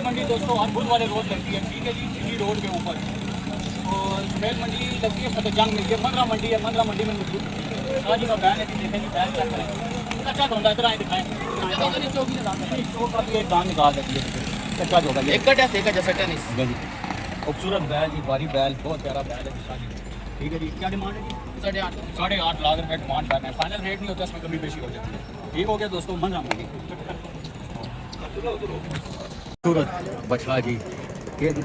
मंडी दोस्तों हर बुध वाले रोज लगती है, ठीक है जी, इसी रोड के ऊपर। और सुबेल मंडी लगती है फतेह जंग में, ये मंदरा मंडी है, मंदरा मंडी में मौजूद शाहजी का बैन है जी, देखें जी बैन चेक करें, कच्चा धोंदा इधर आए दिखाएं, चौक का भी एक दान निकाल देती है, कच्चा धोंदा एक जी। खूबसूरत बैल जी, भारी बैल, बहुत प्यारा बैल है जी शाहजी, ठीक है जी। क्या डिमांड है जी? 8.5 लाख रुपये डिमांड करना है, फाइनल रेट नहीं होता, इसमें कमी बेशी हो जाती है। ठीक हो गया दोस्तों, मंदरा मंडी खूबसूरत बछड़ा जी, ये भी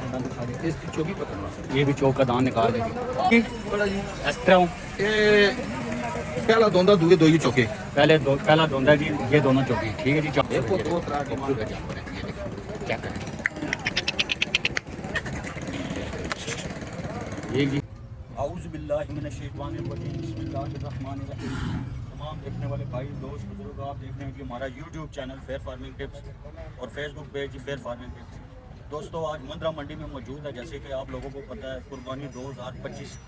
इसकी चौकी पकड़ना, ये भी चौक का दान निकाल देगी इस तरह। पहला दोंदा दूसरे दो ही चौके, पहला दोंदा जी, ये दोनों चौकी, ठीक है जी। चेक करें ये जी। आऊज़ बिल्लाहि मिनश शैतानिर रजीम, बिस्मिल्लाहिर रहमानिर रहीम। तमाम देखने वाले भाई दोस्त बुजुर्ग, आप देख रहे हैं कि हमारा YouTube channel fair farming tips और Facebook page fair farming tips. दोस्तों आज मंदरा मंडी में मौजूद है, जैसे कि आप लोगों को पता है कुर्बानी 2025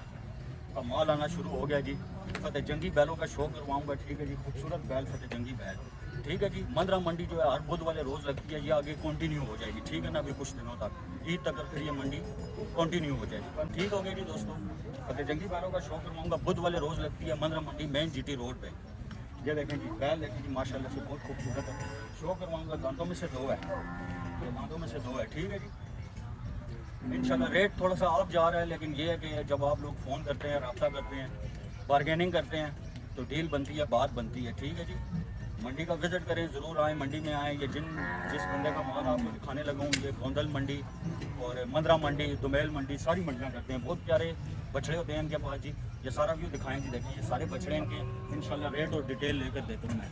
का माल आना शुरू हो गया जी। फतेह जंगी बैलों का शो करवाऊंगा, ठीक है जी। खूबसूरत बैल फतेह जंगी बैल, ठीक है जी। मंदरा मंडी जो है हर बुध वाले रोज़ लगती है, ये आगे कंटिन्यू हो जाएगी, ठीक है ना। अभी कुछ दिनों तक, ईद तक फिर ये मंडी कंटिन्यू हो जाएगी, ठीक हो गया जी दोस्तों। फतेह जंगी बैलों का शो करवाऊंगा, बुध वाले रोज़ लगती है मंदरा मंडी मेन जीटी रोड पे। ये देखें जी बैल, देखें जी माशाल्लाह से बहुत खूबसूरत है। शो करवाऊंगा, दांतों में से दो है, ये दांतों में से दो है, ठीक है जी। इंशाल्लाह रेट थोड़ा सा अप जा रहा है, लेकिन ये है कि जब आप लोग फ़ोन करते हैं, रब्ता करते हैं, बारगेनिंग करते हैं, तो डील बनती है, बात बनती है, ठीक है जी। मंडी का विज़िट करें, ज़रूर आएँ, मंडी में आएँ। ये जिस बंदे का माल आपको दिखाने लगा हूँ, ये गोंदल मंडी और मंदरा मंडी, दुमेल मंडी, सारी मंडियाँ करते हैं। बहुत प्यारे बछड़े होते हैं इनके पास जी। ये सारा व्यू दिखाएँ जी, देखिए ये सारे बछड़े इनके, इंशाल्लाह रेट और डिटेल लेकर देता हूँ मैं।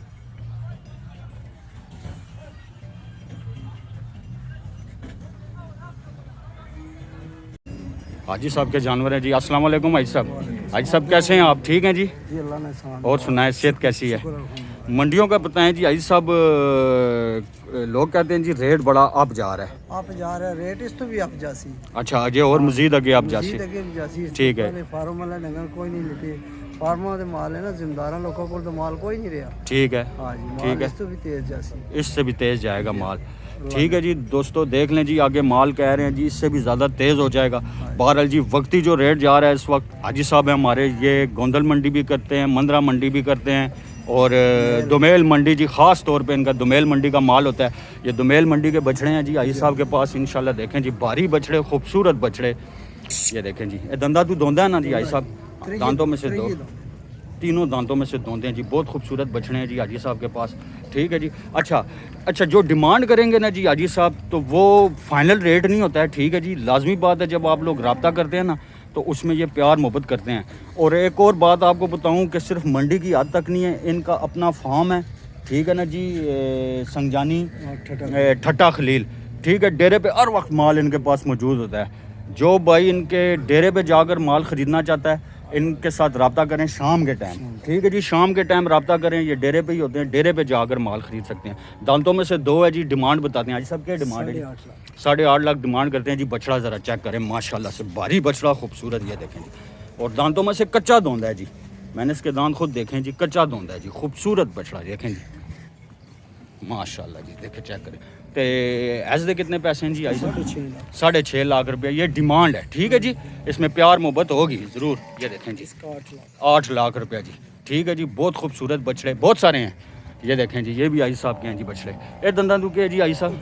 हाजी साहब के जानवर हैं जी। अस्सलाम वालेकुम हाजी साहब। हाजी साहब कैसे हैं आप? ठीक हैं जी, और सुनाएं सेहत कैसी है? मंडियों का बताएं जी हाजी साहब। लोग कहते हैं जी रेट बड़ा अप जा रहा है, आप जा रहे रेट इस तो भी आप जासी। अच्छा अजय और मजीद आगे आप जासी, ठीक है। फार्म वाला डंगर कोई नहीं लेते, फार्मों दे माल है ना, जिम्मेदार लोगों को तो माल कोई नहीं रहा, ठीक है। हाँ जी, ठीक है, इस तो भी तेज जासी, इससे भी तेज जाएगा माल, ठीक है जी। दोस्तों देख लें जी, आगे माल कह रहे हैं जी इससे भी ज़्यादा तेज़ हो जाएगा। बहरहाल जी वक्ती जो रेट जा रहा है इस वक्त, हाजी साहब है हमारे, ये गोंदल मंडी भी करते हैं, मंदरा मंडी भी करते हैं, और दुमेल मंडी जी, ख़ास तौर पे इनका दुमेल मंडी का माल होता है। ये दुमेल मंडी के बछड़े हैं जी हाजी साहब के पास, इंशाल्लाह देखें जी भारी बछड़े, खूबसूरत बछड़े। ये देखें जी, ये धंधा तू धोंदा है ना जी हाजी साहब, दांतों में से दो, तीनों दांतों में से धोंदे हैं जी। बहुत खूबसूरत बछड़े हैं जी हाजी साहब के पास, ठीक है जी। अच्छा जो डिमांड करेंगे ना जी हाजी साहब, तो वो फाइनल रेट नहीं होता है, ठीक है जी। लाजमी बात है, जब आप लोग रब्ता करते हैं ना तो उसमें ये प्यार मोहब्बत करते हैं। और एक और बात आपको बताऊं कि सिर्फ मंडी की हद तक नहीं है, इनका अपना फार्म है, ठीक है ना जी। संजानी ठट्टा खलील, ठीक है। डेरे पे हर वक्त माल इनके पास मौजूद होता है। जो भाई इनके डेरे पे जाकर माल ख़रीदना चाहता है, इनके साथ रब्ता करें शाम के टाइम, ठीक है जी। शाम के टाइम रब्ता करें, ये डेरे पे ही होते हैं, डेरे पे जाकर माल ख़रीद सकते हैं। दांतों में से दो है जी। डिमांड बताते हैं आज सब, क्या डिमांड है? 8.5 लाख डिमांड करते हैं जी। बछड़ा ज़रा चेक करें, माशाल्लाह से भारी बछड़ा, खूबसूरत, ये देखें जी। और दांतों में से कच्चा धोंदा है जी, मैंने इसके दांत खुद देखें जी, कच्चा धोंदा है जी। खूबसूरत बछड़ा देखें जी, माशाल्लाह जी, देखें चेक करें। तो ऐसे दे कितने पैसे हैं जी? 6.5 लाख रुपये ये डिमांड है, ठीक है जी। इसमें प्यार मोहब्बत होगी ज़रूर। ये देखें जी 8 लाख रुपया जी, ठीक है जी। बहुत खूबसूरत बछड़े, बहुत सारे हैं। ये देखें जी, ये भी आई साहब के हैं जी बछड़े। ये दंदा तू के जी आई साहब,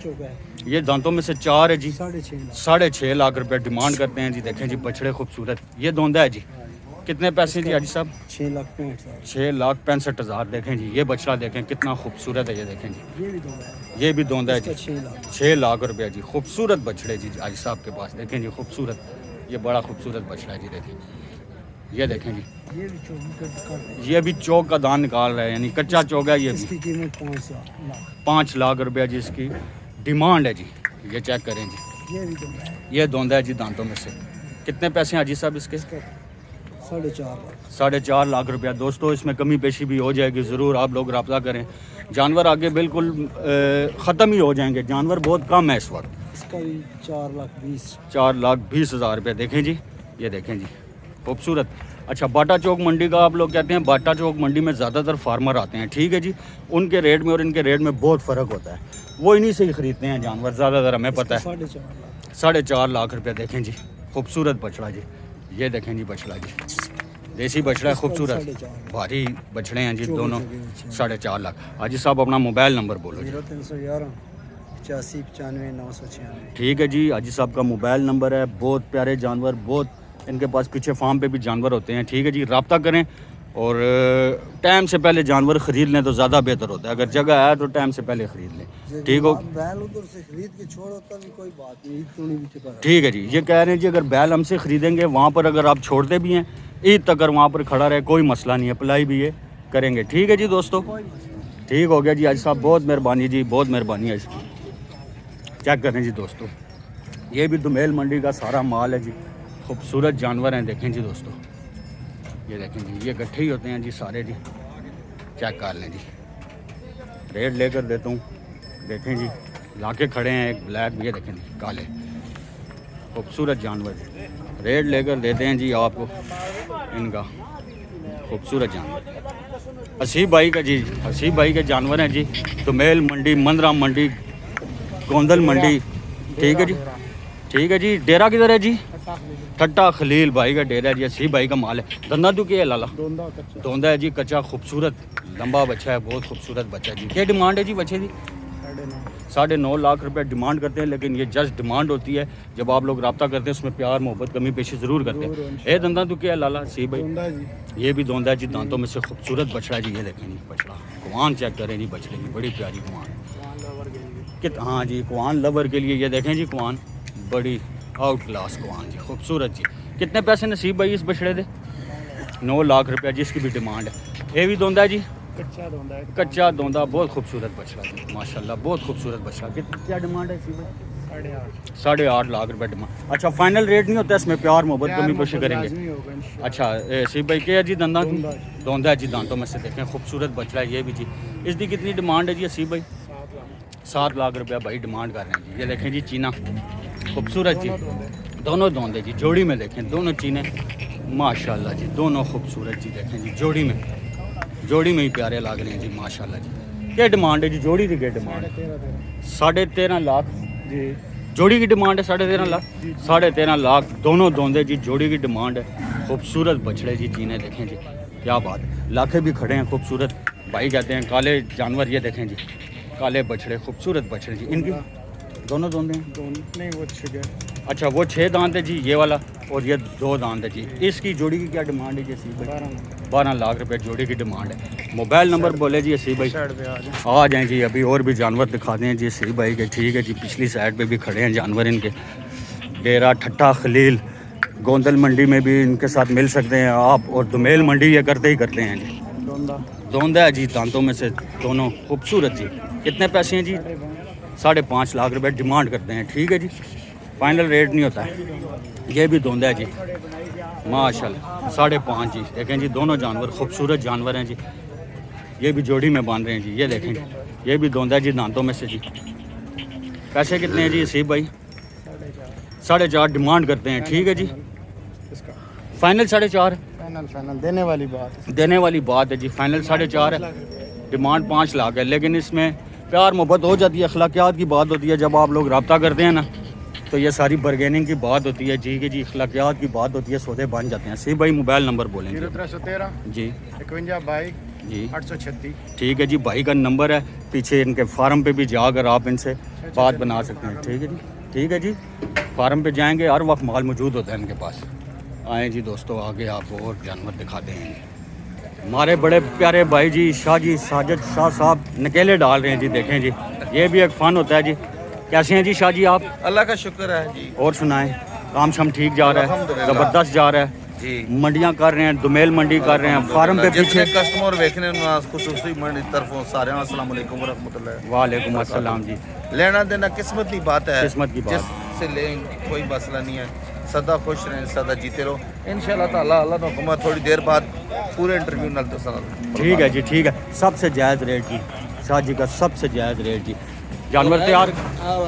ये दांतों में से 4 है जी। 6.5 लाख रुपये डिमांड करते हैं जी। देखें जी बछड़े खूबसूरत, ये दोंदा है जी। कितने पैसे जी हाजी साहब? 6,65,000। देखें जी ये बछड़ा देखें कितना खूबसूरत है, ये देखें जी, ये भी दोंदा है जी। 6 लाख रुपया जी। खूबसूरत बछड़े जी हाजी साहब के पास, देखें जी खूबसूरत, ये बड़ा खूबसूरत बछड़ा है जी। देखें ये देखें जी, ये भी चौक का दान निकाल रहा है, यानी कच्चा चौक है। ये भी 5 लाख रुपया जी इसकी डिमांड है जी। ये चेक करें जी, ये दोंदा है जी दांतों में से। कितने पैसे हैं हाजी साहब इसके? 4.5 लाख रुपया। दोस्तों इसमें कमी पेशी भी हो जाएगी, ज़रूर आप लोग रब्ता करें। जानवर आगे बिल्कुल ख़त्म ही हो जाएंगे, जानवर बहुत कम है इस वक्त। इसका भी 4,20,000। 4,20,000 रुपये। देखें जी, ये देखें जी खूबसूरत। अच्छा बाटा चौक मंडी का आप लोग कहते हैं, बाटा चौक मंडी में ज़्यादातर फार्मर आते हैं, ठीक है जी। उनके रेट में और इनके रेट में बहुत फ़र्क होता है। वो इन्हीं से ही ख़रीदते हैं जानवर ज़्यादातर, हमें पता है। 4.5 लाख रुपये। देखें जी खूबसूरत बछड़ा जी, ये देखें जी बछड़ा जी, देसी बछड़ा है, खूबसूरत भारी बछड़े हैं जी दोनों। 4.5 लाख। हाजी साहब अपना मोबाइल नंबर बोलो जी। 0311 85 95 996। ठीक है जी, हाजी साहब का मोबाइल नंबर है। बहुत प्यारे जानवर, बहुत इनके पास पीछे फार्म पे भी जानवर होते हैं। ठीक है जी, रब्ता करें और टाइम से पहले जानवर ख़रीद लें तो ज़्यादा बेहतर होता है। अगर जगह है तो टाइम से पहले ख़रीद लें। ठीक हो, बैल उधर से खरीद के छोड़ो तब कोई बात नहीं। ठीक है जी। ये कह रहे हैं जी अगर बैल हमसे ख़रीदेंगे वहाँ पर अगर आप छोड़ते भी हैं ईद तक अगर वहाँ पर खड़ा रहे कोई मसला नहीं है, अप्लाई भी ये करेंगे। ठीक है जी दोस्तों, ठीक हो गया जी। हाजी साहब बहुत मेहरबानी जी, बहुत मेहरबानी है इसकी। चेक करें जी दोस्तों, ये भी दुमेल मंडी का सारा माल है जी, खूबसूरत जानवर हैं। देखें जी दोस्तों, ये देखें जी, ये इकट्ठे ही होते हैं जी सारे जी। चेक कर लें जी, रेट लेकर देता हूँ। देखें जी लाके खड़े हैं एक ब्लैक, ये देखें जी काले खूबसूरत जानवर जी, रेट लेकर देते हैं जी आपको इनका। खूबसूरत जानवर हसीब भाई का जी, हसीब भाई के जानवर हैं जी। दुमेल मंडी, मंदरा मंडी, गोंदल मंडी। ठीक है जी, ठीक है जी। डेरा किधर है जी? ठट्टा खलील भाई का डेरा है जी। हसीब भाई का माल है। धंधा तो क्या है लाला? धोंदा है जी, कच्चा खूबसूरत लंबा बच्चा है, बहुत खूबसूरत बच्चा है जी। क्या डिमांड है जी बच्चे की? 9.5 लाख रुपए डिमांड करते हैं, लेकिन ये जस्ट डिमांड होती है। जब आप लोग रब्ता करते हैं उसमें प्यार मोहब्बत कमी पेशी ज़रूर करते हैं। ए धंधा तो क्या है लाला? हसीब भाई ये भी धोंदा है जी, दांतों में से खूबसूरत बछड़ा है जी। ये देखें जी बछड़ा, कुआन चेक करें जी बछड़े की, बड़ी प्यारी कुआन। हाँ जी, कुआन लवर के लिए ये देखें जी, कुआन बड़ी आउट क्लास कुआन जी, खूबसूरत जी। कितने पैसे नसीब भाई इस बछड़े दे? 9 लाख रुपया जी, इसकी भी डिमांड है। ये भी धोंदा है जी, कच्चा धोंदा, बहुत खूबसूरत बछड़ा जी माशाल्लाह, बहुत खूबसूरत बछड़ा। क्या डिमांड है इसी में? 8.5 लाख रुपये डिमांड। अच्छा, फाइनल रेट नहीं होता इसमें, प्यार मोहब्बत कमी पेशी करेंगे। अच्छा सी भाई क्या है जी? धंधा धोंदा है जी, दांतों में से देखें खूबसूरत बछड़ा है ये भी जी। इसकी कितनी डिमांड है जी सी भाई? 7 लाख रुपया भाई डिमांड कर रहे हैं जी। ये देखें जी चीना, खूबसूरत जी, दोनों धोंदे जी, जोड़ी में देखें दोनों चीने माशाल्लाह जी, दोनों खूबसूरत जी। देखें जी जोड़ी में ही प्यारे लग रहे हैं जी माशाल्लाह जी। क्या डिमांड है जी जोड़ी की? क्या डिमांड है? 13.5 लाख जी जोड़ी की डिमांड है। 13.5 लाख, 13.5 लाख दोनों धोंदे जी, जोड़ी की डिमांड है। खूबसूरत बछड़े जी, चीने देखें जी, क्या बात है। लाखे भी खड़े हैं खूबसूरत भाई, कहते हैं काले जानवर। ये देखें जी काले बछड़े, खूबसूरत बछड़े जी। इनकी दोनों धोंदे हैं? नहीं वो 6। अच्छा, वो 6 दांत है जी ये वाला, और ये 2 दांत है जी। इसकी जोड़ी की क्या डिमांड है जी हसीब भाई? 12 लाख रुपए जोड़ी की डिमांड है। मोबाइल नंबर बोले जी हसीब भाई? आ जाएँ जी, अभी और भी जानवर दिखा दें जी हसीब भाई के। ठीक है जी, पिछली साइड पे भी खड़े हैं जानवर इनके। डेरा ठट्टा खलील, गोंदल मंडी में भी इनके साथ मिल सकते हैं आप, और दुमेल मंडी ये करते ही करते हैं जी। धोंदा है जी, दांतों में से दोनों खूबसूरत जी। कितने पैसे हैं जी? 5.5 लाख रुपए डिमांड करते हैं। ठीक है जी, फाइनल रेट नहीं होता है। ये भी धोंदा है जी माशाल्लाह, 5.5 जी। देखें जी दोनों जानवर खूबसूरत जानवर हैं जी। ये भी जोड़ी में बांध रहे हैं जी। ये देखें जी, ये भी धोंदा है जी, दांतों में से जी। पैसे कितने हैं जी हसीब भाई? 4.5 डिमांड करते हैं। ठीक है जी, फाइनल 4.5 फाइनल देने वाली बात है जी। फाइनल 4.5 है, डिमांड 5 लाख है। लेकिन इसमें प्यार मोहब्बत हो जाती है, अखलाकियात की बात होती है। जब आप लोग रब्ता करते हैं ना तो ये सारी बर्गेनिंग की बात होती है जी, कि जी अखलाकियात की बात होती है, सौदे बन जाते हैं। सी भाई मोबाइल नंबर बोलें? 0313 जी 51 22 जी 836। ठीक है जी, भाई का नंबर है, पीछे इनके फार्म पे भी जाकर आप इनसे बात बना सकते हैं। ठीक है जी, ठीक है जी, फार्म पे जाएंगे, हर वक्त माल मौजूद होता है इनके पास। आएँ जी दोस्तों, आगे आपको और जानवर दिखाते हैं। हमारे बड़े प्यारे भाई जी शाह जी, साजिद शाह साहब नकेले डाल रहे हैं जी। देखें जी, ये भी एक फ़न होता है जी। कैसे हैं जी शाह जी आप? अल्लाह का शुक्र है जी। और सुनाएं, काम शाम ठीक जा रहा है? अल्हम्दुलिल्लाह। ज़बरदस्त जा रहा है जी। मंडियां कर रहे हैं, दुमेल मंडी कर रहे हैं, फार्म पे पीछे कस्टमर वेखने खुसूसी मंडी तरफों सारे अस्सलाम वालेकुम वरहमतुल्लाह। वालेकुम अस्सलाम जी। लेना देना किस्मत की बात है, किस्मत की बात। जिससे लें कोई मसला नहीं है। सदा खुश रहें, सदा जीते रहो इंशाल्लाह ताला। अल्लाह का हुक्म है, थोड़ी देर बाद पूरे इंटरव्यू नाल दसना। ठीक है जी, ठीक है। सबसे जायज़ रेट जी शाह जी का, सबसे जायज़ रेट जी। जानवर तैयार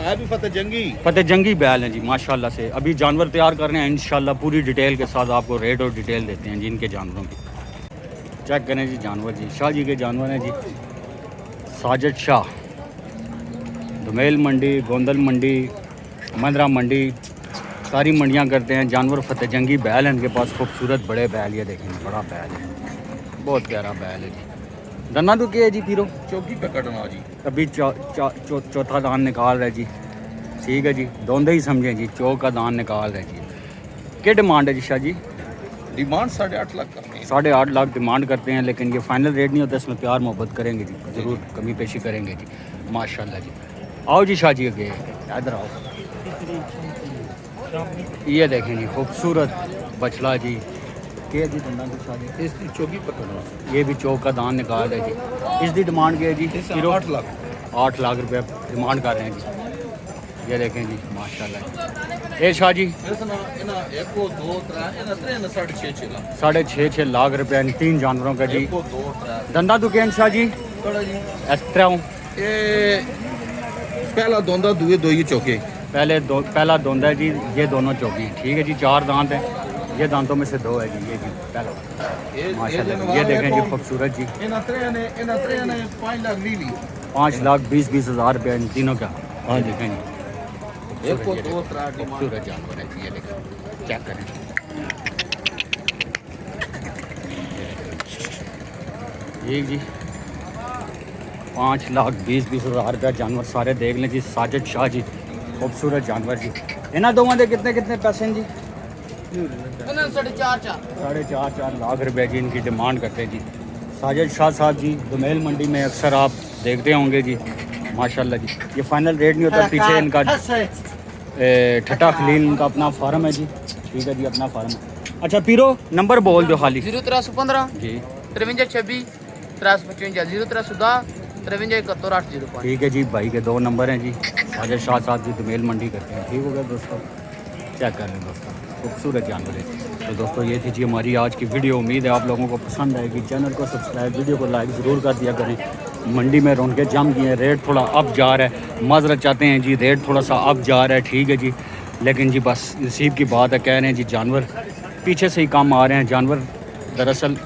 है भी फतेह जंगी बैल हैं जी माशाल्लाह से। अभी जानवर तैयार कर रहे हैं, इंशाल्लाह पूरी डिटेल के साथ आपको रेट और डिटेल देते हैं जी इनके जानवरों की। चेक करें जी जानवर जी, शाह जी के जानवर हैं जी। साजिद शाह धुमेल मंडी, गोंदल मंडी, मंदरा मंडी, सारी मंडियाँ करते हैं। जानवर फतेह जंगी बैल है इनके पास, खूबसूरत बड़े बैल, ये देखें बड़ा बैल है, बहुत प्यारा बैल है जी। दन्ना तो क्या है जी पीरो? चौकी पे कटना जी, अभी चौथा दान निकाल रहे जी। ठीक है जी, दोंदे ही समझें जी, चौक का दान निकाल रहे जी। क्या डिमांड है जी शाह जी? डिमांड 8.5 लाख करनी है। 8.5 लाख डिमांड करते हैं, लेकिन ये फाइनल रेट नहीं होता, इसमें प्यार मोहब्बत करेंगे जी, ज़रूर कमी पेशी करेंगे जी। माशाल्लाह जी। आओ जी शाह जी आगे, इधर आओ। ये देखें जी खूबसूरत बछला जी, क्या जी दंदा की शाह जी? इसकी चौकी पे कटना, ये भी चौक का दान निकाल रहे जी। इसकी डिमांड क्या है जी? 8 लाख। 8 लाख रुपये डिमांड कर रहे हैं जी। ये देखें जी माशाल्लाह। ए शाह जी एक को 2 3 6.5 लाख, 6.5 लाख रुपये इन 3 जानवरों का जी। 2 3 दंदा तो क्या शाह जी? जी। इस तरह ये पहला दोंदा दुए दो ही चौके, पहला दोंदा है जी, ये दोनों चौकी हैं। ठीक है जी, 4 दांत हैं, ये दांतों में से 2 है जी। ये जी पहला माशाल्लाह, ये देखें जी खूबसूरत जी। 5 लाख 20 5 लाख 20 हज़ार रुपये इन तीनों का। हाँ देखें जी, एक को 2 3 खूबसूरत जानवर है जी। ये देखें, चेक करें। ठीक जी, 5 लाख 20 हज़ार रुपये जानवर सारे देख लें जी। साजिद शाह जी, खूबसूरत जानवर जी। इन्होंने दोवां दे कितने पैसे हैं जी? 4.5 लाख रुपए जी इनकी डिमांड करते हैं जी। साजिद शाह साहब जी दुमेल मंडी में अक्सर आप देखते होंगे जी। माशाल्लाह जी, ये फाइनल रेट नहीं होता, पीछे इनका ठट्टा खलील इनका अपना फार्म है जी। ठीक है जी, अपना फार्म है। अच्छा पीरो नंबर बोल दो खाली। 0315 जी 5326 355 0310 5371 805। ठीक है जी, भाई के 2 नंबर हैं जी। साजिद शाह साहब जी दुमेल मंडी करते हैं। ठीक हो गया दोस्तों, चेक कर लें दोस्तों, खूबसूरत जानवर है। तो दोस्तों ये थी जी हमारी आज की वीडियो। उम्मीद है आप लोगों को पसंद आएगी। चैनल को सब्सक्राइब, वीडियो को लाइक ज़रूर कर दिया करें। मंडी में रौनकें जम गई हैं, रेट थोड़ा अप जा रहा है, माजरत चाहते हैं जी, रेट थोड़ा सा अप जा रहा है। ठीक है जी, लेकिन जी बस नसीब की बात है, कह रहे हैं जी जानवर पीछे से ही कम आ रहे हैं। जानवर दरअसल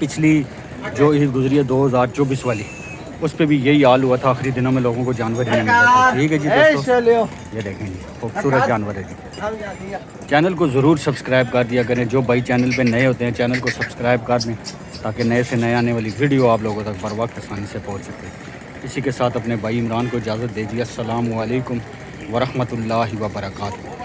पिछली जो ईद गुजरी है 2024 वाली, उस पर भी यही हाल हुआ था। आखिरी दिनों में लोगों को जानवर ही नहीं मिले थे। ठीक है जी दोस्तों, ये देखें जी खूबसूरत जानवर है जी। चैनल को ज़रूर सब्सक्राइब कर दिया करें। जो भाई चैनल पे नए होते हैं चैनल को सब्सक्राइब कर दें, ताकि नए से नए आने वाली वीडियो आप लोगों तक बर वक्त आसानी से पहुँच सके। इसी के साथ अपने भाई इमरान को इजाज़त दीजिए। अस्सलामु अलैकुम वरहमतुल्लाहि वबरकातुहू।